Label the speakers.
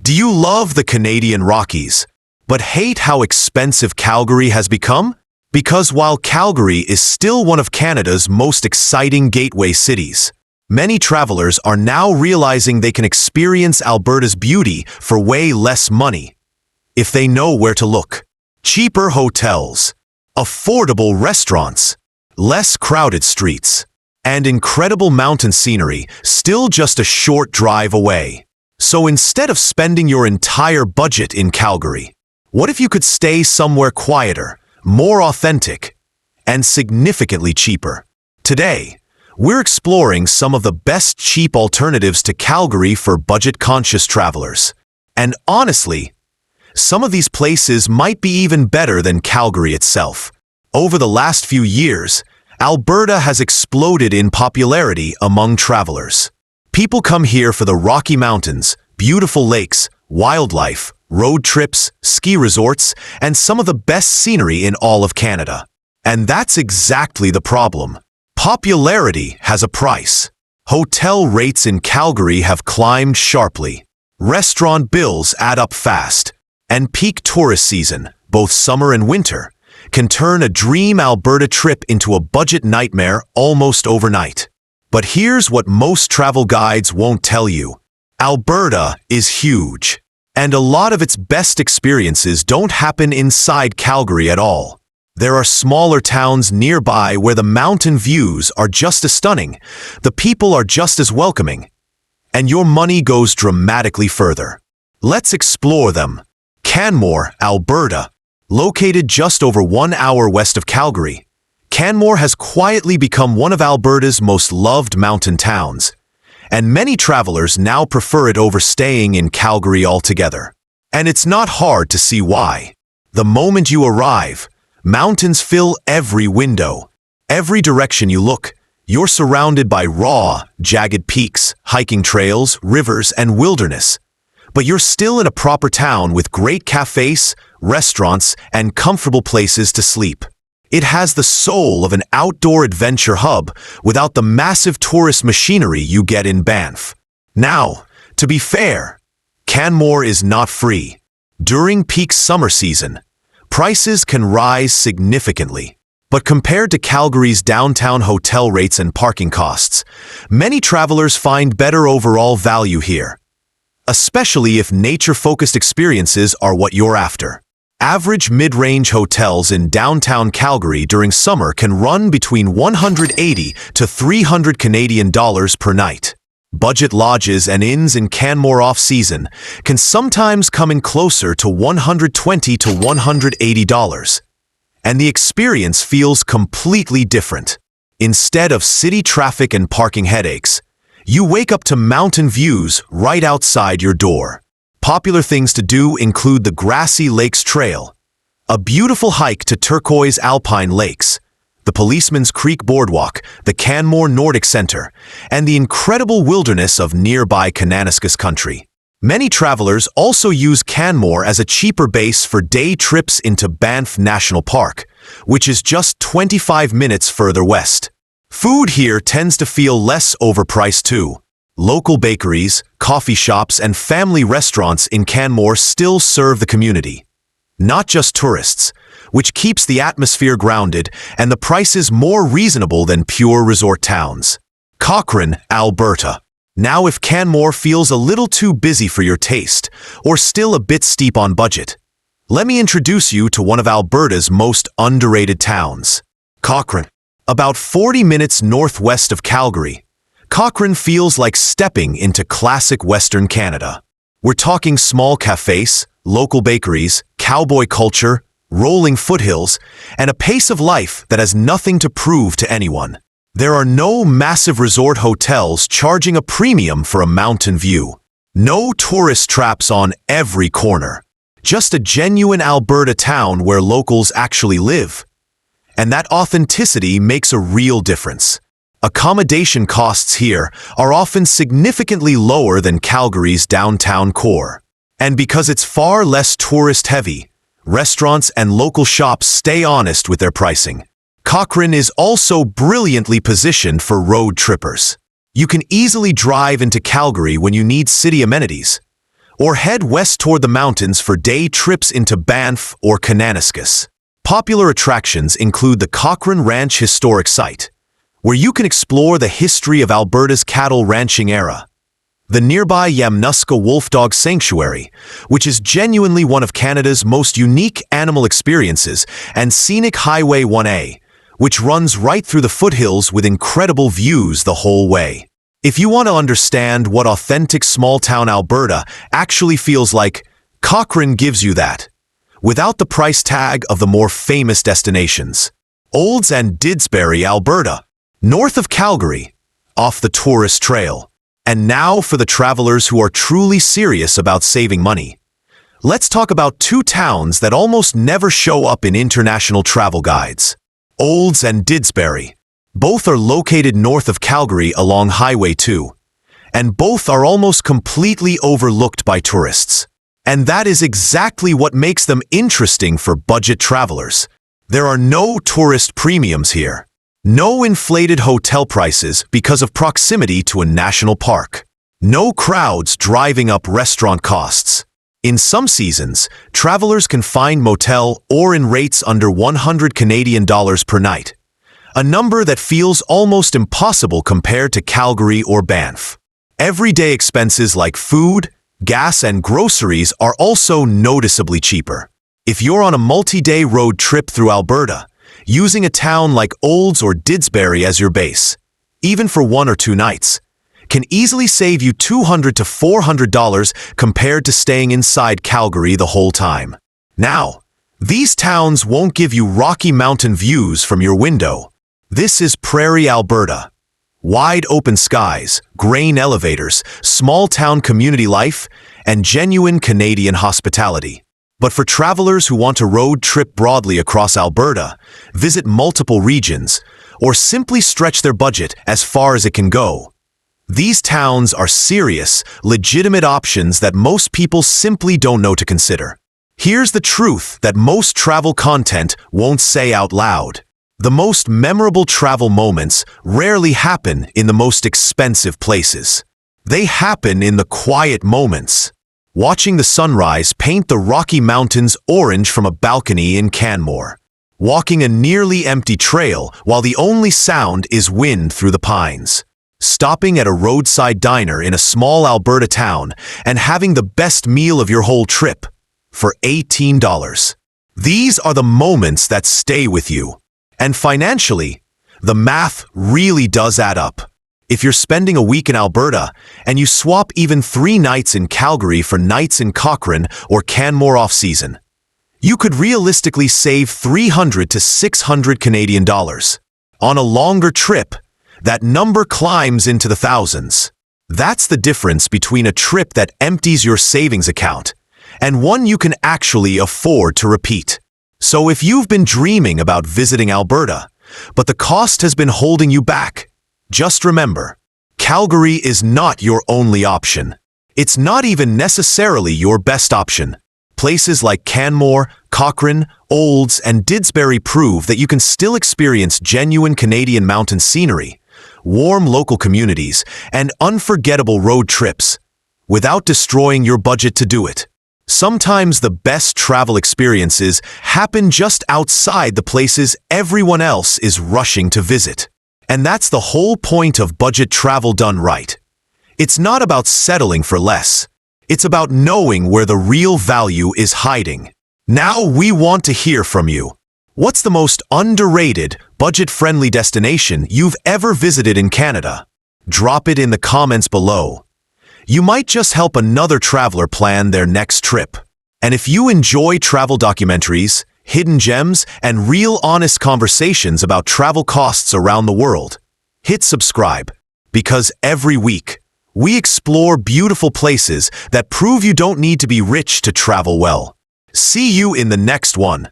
Speaker 1: Do you love the Canadian Rockies, but hate how expensive Calgary has become? Because while Calgary is still one of Canada's most exciting gateway cities, many travelers are now realizing they can experience Alberta's beauty for way less money if they know where to look. Cheaper hotels, affordable restaurants, less crowded streets, and incredible mountain scenery still just a short drive away. So instead of spending your entire budget in Calgary, what if you could stay somewhere quieter, more authentic, and significantly cheaper? Today, we're exploring some of the best cheap alternatives to Calgary for budget-conscious travelers. And honestly, some of these places might be even better than Calgary itself. Over the last few years, Alberta has exploded in popularity among travelers. People come here for the Rocky Mountains, beautiful lakes, wildlife, road trips, ski resorts, and some of the best scenery in all of Canada. And that's exactly the problem. Popularity has a price. Hotel rates in Calgary have climbed sharply. Restaurant bills add up fast. And peak tourist season, both summer and winter, can turn a dream Alberta trip into a budget nightmare almost overnight. But here's what most travel guides won't tell you. Alberta is huge, and a lot of its best experiences don't happen inside Calgary at all. There are smaller towns nearby where the mountain views are just as stunning, the people are just as welcoming, and your money goes dramatically further. Let's explore them. Canmore, Alberta. Located just over 1 hour west of Calgary, Canmore has quietly become one of Alberta's most loved mountain towns, and many travelers now prefer it over staying in Calgary altogether. And it's not hard to see why. The moment you arrive, mountains fill every window. Every direction you look, you're surrounded by raw, jagged peaks, hiking trails, rivers, and wilderness. But you're still in a proper town with great cafes, restaurants, and comfortable places to sleep. It has the soul of an outdoor adventure hub without the massive tourist machinery you get in Banff. Now, to be fair, Canmore is not free. During peak summer season, prices can rise significantly. But compared to Calgary's downtown hotel rates and parking costs, many travelers find better overall value here, especially if nature-focused experiences are what you're after. Average mid-range hotels in downtown Calgary during summer can run between $180 to $300 Canadian dollars per night. Budget lodges and inns in Canmore off-season can sometimes come in closer to $120 to $180, and the experience feels completely different. Instead of city traffic and parking headaches, you wake up to mountain views right outside your door. Popular things to do include the Grassy Lakes Trail, a beautiful hike to turquoise alpine lakes, the Policeman's Creek Boardwalk, the Canmore Nordic Center, and the incredible wilderness of nearby Kananaskis country. Many travelers also use Canmore as a cheaper base for day trips into Banff National Park, which is just 25 minutes further west. Food here tends to feel less overpriced too. Local bakeries, coffee shops, and family restaurants in Canmore still serve the community, not just tourists, which keeps the atmosphere grounded and the prices more reasonable than pure resort towns. Cochrane, Alberta. Now if Canmore feels a little too busy for your taste, or still a bit steep on budget, let me introduce you to one of Alberta's most underrated towns. Cochrane. About 40 minutes northwest of Calgary, Cochrane feels like stepping into classic Western Canada. We're talking small cafes, local bakeries, cowboy culture, rolling foothills, and a pace of life that has nothing to prove to anyone. There are no massive resort hotels charging a premium for a mountain view. No tourist traps on every corner. Just a genuine Alberta town where locals actually live. And that authenticity makes a real difference. Accommodation costs here are often significantly lower than Calgary's downtown core. And because it's far less tourist-heavy, restaurants and local shops stay honest with their pricing. Cochrane is also brilliantly positioned for road trippers. You can easily drive into Calgary when you need city amenities, or head west toward the mountains for day trips into Banff or Kananaskis. Popular attractions include the Cochrane Ranch Historic Site, where you can explore the history of Alberta's cattle ranching era, the nearby Yamnuska Wolfdog Sanctuary, which is genuinely one of Canada's most unique animal experiences, and Scenic Highway 1A, which runs right through the foothills with incredible views the whole way. If you want to understand what authentic small-town Alberta actually feels like, Cochrane gives you that, without the price tag of the more famous destinations. Olds and Didsbury, Alberta, north of Calgary, off the tourist trail. And now for the travelers who are truly serious about saving money. Let's talk about two towns that almost never show up in international travel guides. Olds and Didsbury. Both are located north of Calgary along Highway 2, and both are almost completely overlooked by tourists. And that is exactly what makes them interesting for budget travelers. There are no tourist premiums here. No inflated hotel prices because of proximity to a national park. No crowds driving up restaurant costs. In some seasons, travelers can find motel or in rates under 100 Canadian dollars per night, a number that feels almost impossible compared to Calgary or Banff. Everyday expenses like food, gas, and groceries are also noticeably cheaper. If you're on a multi-day road trip through Alberta, using a town like Olds or Didsbury as your base, even for 1 or 2 nights, can easily save you $200 to $400 compared to staying inside Calgary the whole time. Now, these towns won't give you Rocky Mountain views from your window. This is Prairie, Alberta. Wide open skies, grain elevators, small-town community life, and genuine Canadian hospitality. But for travelers who want to road trip broadly across Alberta, visit multiple regions, or simply stretch their budget as far as it can go, these towns are serious, legitimate options that most people simply don't know to consider. Here's the truth that most travel content won't say out loud. The most memorable travel moments rarely happen in the most expensive places. They happen in the quiet moments. Watching the sunrise paint the Rocky Mountains orange from a balcony in Canmore. Walking a nearly empty trail while the only sound is wind through the pines. Stopping at a roadside diner in a small Alberta town and having the best meal of your whole trip for $18. These are the moments that stay with you. And financially, the math really does add up. If you're spending a week in Alberta and you swap even 3 nights in Calgary for nights in Cochrane or Canmore off-season, you could realistically save $300 to $600 Canadian dollars. On a longer trip, that number climbs into the thousands. That's the difference between a trip that empties your savings account and one you can actually afford to repeat. So if you've been dreaming about visiting Alberta, but the cost has been holding you back, just remember, Calgary is not your only option. It's not even necessarily your best option. Places like Canmore, Cochrane, Olds, and Didsbury prove that you can still experience genuine Canadian mountain scenery, warm local communities, and unforgettable road trips without destroying your budget to do it. Sometimes the best travel experiences happen just outside the places everyone else is rushing to visit. And that's the whole point of budget travel done right. It's not about settling for less. It's about knowing where the real value is hiding. Now we want to hear from you. What's the most underrated, budget-friendly destination you've ever visited in Canada? Drop it in the comments below. You might just help another traveler plan their next trip. And if you enjoy travel documentaries, hidden gems, and real honest conversations about travel costs around the world, hit subscribe, because every week, we explore beautiful places that prove you don't need to be rich to travel well. See you in the next one.